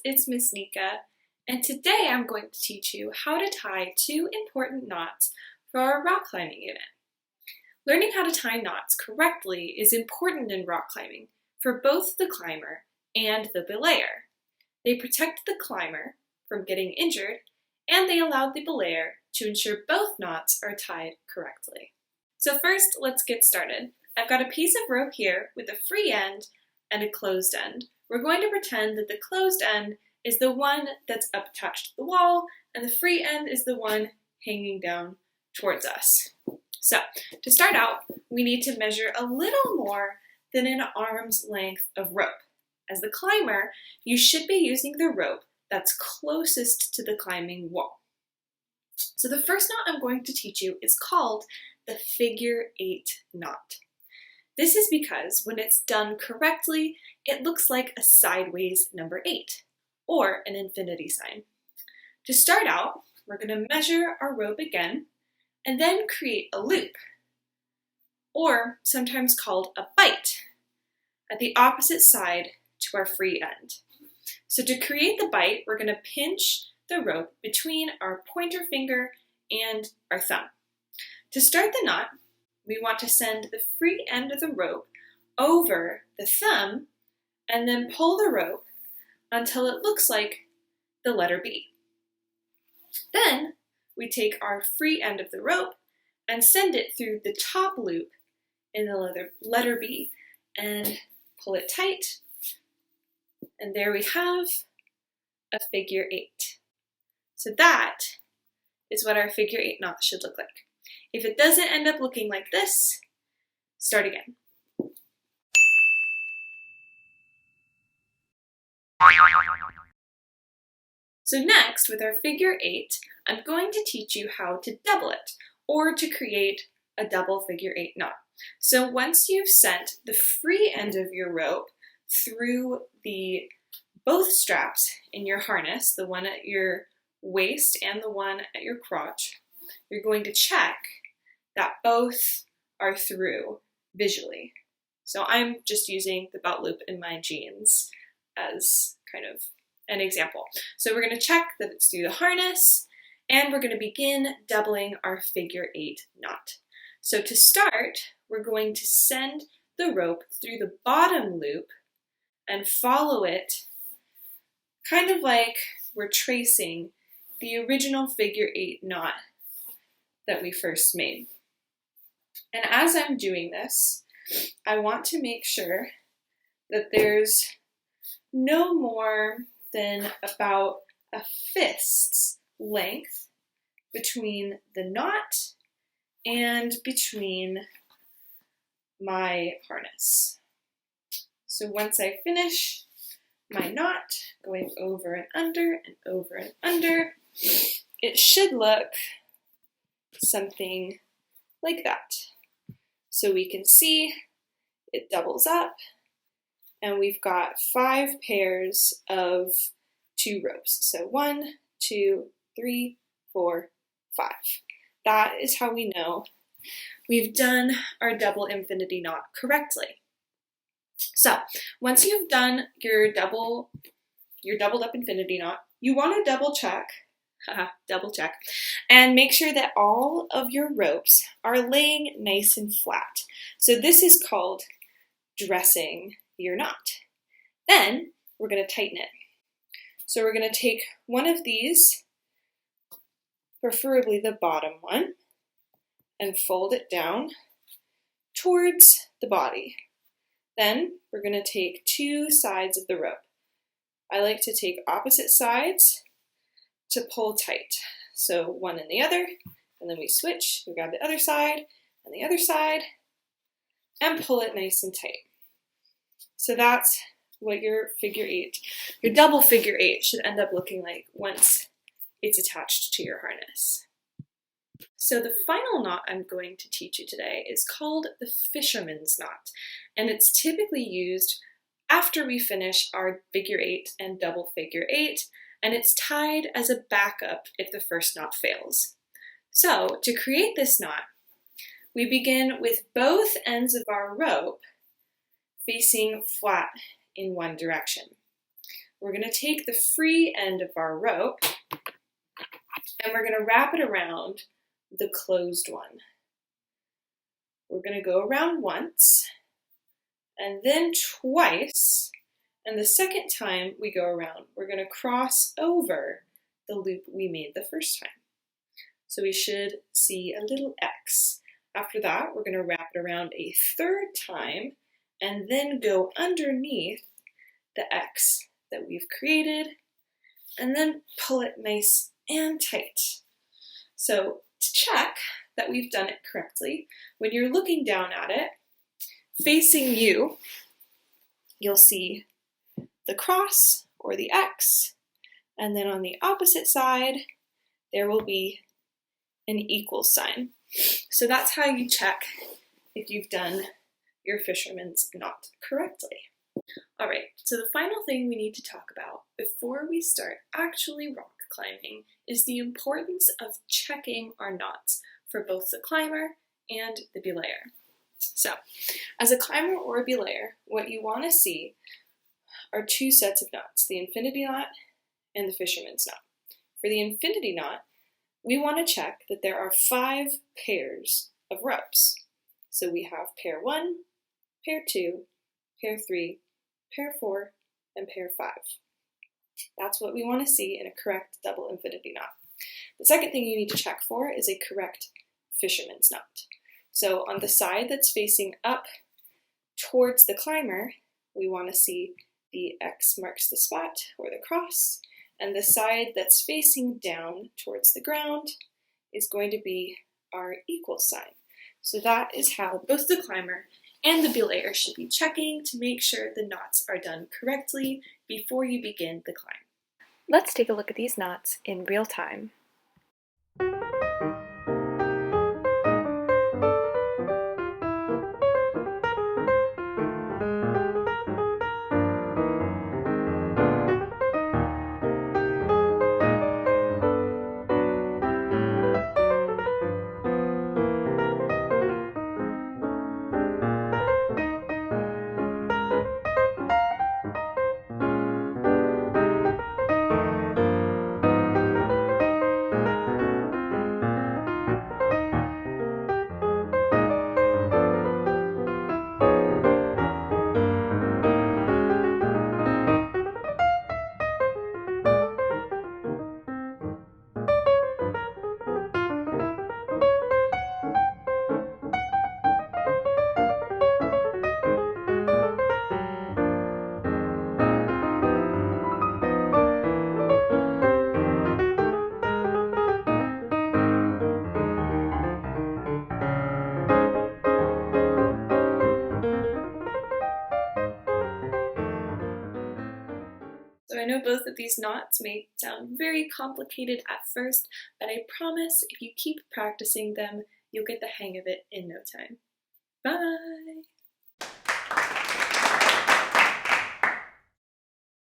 it's Miss Nika, and today I'm going to teach you how to tie 2 important knots for our rock climbing unit. Learning how to tie knots correctly is important in rock climbing for both the climber and the belayer. They protect the climber from getting injured, and they allow the belayer to ensure both knots are tied correctly. So first, let's get started. I've got a piece of rope here with a free end and a closed end. We're going to pretend that the closed end is the one that's attached to the wall, and the free end is the one hanging down towards us. So, to start out, we need to measure a little more than an arm's length of rope. As the climber, you should be using the rope that's closest to the climbing wall. So the first knot I'm going to teach you is called the figure 8 knot. This is because when it's done correctly, it looks like a sideways number 8, or an infinity sign. To start out, we're going to measure our rope again, and then create a loop, or sometimes called a bite, at the opposite side to our free end. So to create the bite, we're going to pinch the rope between our pointer finger and our thumb. To start the knot, we want to send the free end of the rope over the thumb and then pull the rope until it looks like the letter B. Then we take our free end of the rope and send it through the top loop in the letter B and pull it tight. And there we have a figure 8. So that is what our figure 8 knot should look like. If it doesn't end up looking like this, start again. So next, with our figure 8, I'm going to teach you how to double it, or to create a double figure 8 knot. So once you've sent the free end of your rope through both straps in your harness, the one at your waist and the one at your crotch, you're going to check that both are through visually. So I'm just using the belt loop in my jeans as kind of an example. So we're going to check that it's through the harness, and we're going to begin doubling our figure 8 knot. So to start, we're going to send the rope through the bottom loop and follow it kind of like we're tracing the original figure 8 knot that we first made. And as I'm doing this, I want to make sure that there's no more than about a fist's length between the knot and between my harness. So once I finish my knot, going over and under and over and under, it should look something like that. So we can see it doubles up, and we've got 5 pairs of 2 ropes. So 1, 2, 3, 4, 5. That is how we know we've done our double infinity knot correctly. So once you've done your doubled up infinity knot, you want to double check, and make sure that all of your ropes are laying nice and flat. So this is called dressing your knot. Then we're going to tighten it. So we're going to take one of these, preferably the bottom one, and fold it down towards the body. Then we're going to take 2 sides of the rope. I like to take opposite sides to pull tight. So one and the other, and then we switch. We grab the other side and the other side and pull it nice and tight. So that's what your double figure 8 should end up looking like once it's attached to your harness. So the final knot I'm going to teach you today is called the Fisherman's knot, and it's typically used after we finish our figure 8 and double figure 8, and it's tied as a backup if the first knot fails. So to create this knot, we begin with both ends of our rope facing flat in one direction. we're going to take the free end of our rope and we're going to wrap it around the closed one. We're going to go around once and then twice, and the second time we go around, we're going to cross over the loop we made the first time. So we should see a little X. After that, we're going to wrap it around a third time and then go underneath the X that we've created and then pull it nice and tight. So to check that we've done it correctly, when you're looking down at it, facing you, you'll see the cross or the X, and then on the opposite side, there will be an equal sign. So that's how you check if you've done your fisherman's knot correctly. All right, so the final thing we need to talk about before we start actually rock climbing is the importance of checking our knots for both the climber and the belayer. So, as a climber or a belayer, what you want to see are two sets of knots, the infinity knot and the fisherman's knot. For the infinity knot, we want to check that there are 5 pairs of ropes. So we have pair 1, pair 2, pair 3, pair 4, and pair 5. That's what we want to see in a correct double infinity knot. The second thing you need to check for is a correct fisherman's knot. So on the side that's facing up towards the climber, we want to see the X marks the spot or the cross, and the side that's facing down towards the ground is going to be our equal sign. So that is how both the climber and the belayer should be checking to make sure the knots are done correctly before you begin the climb. Let's take a look at these knots in real time. So I know both of these knots may sound very complicated at first, but I promise if you keep practicing them, you'll get the hang of it in no time. Bye!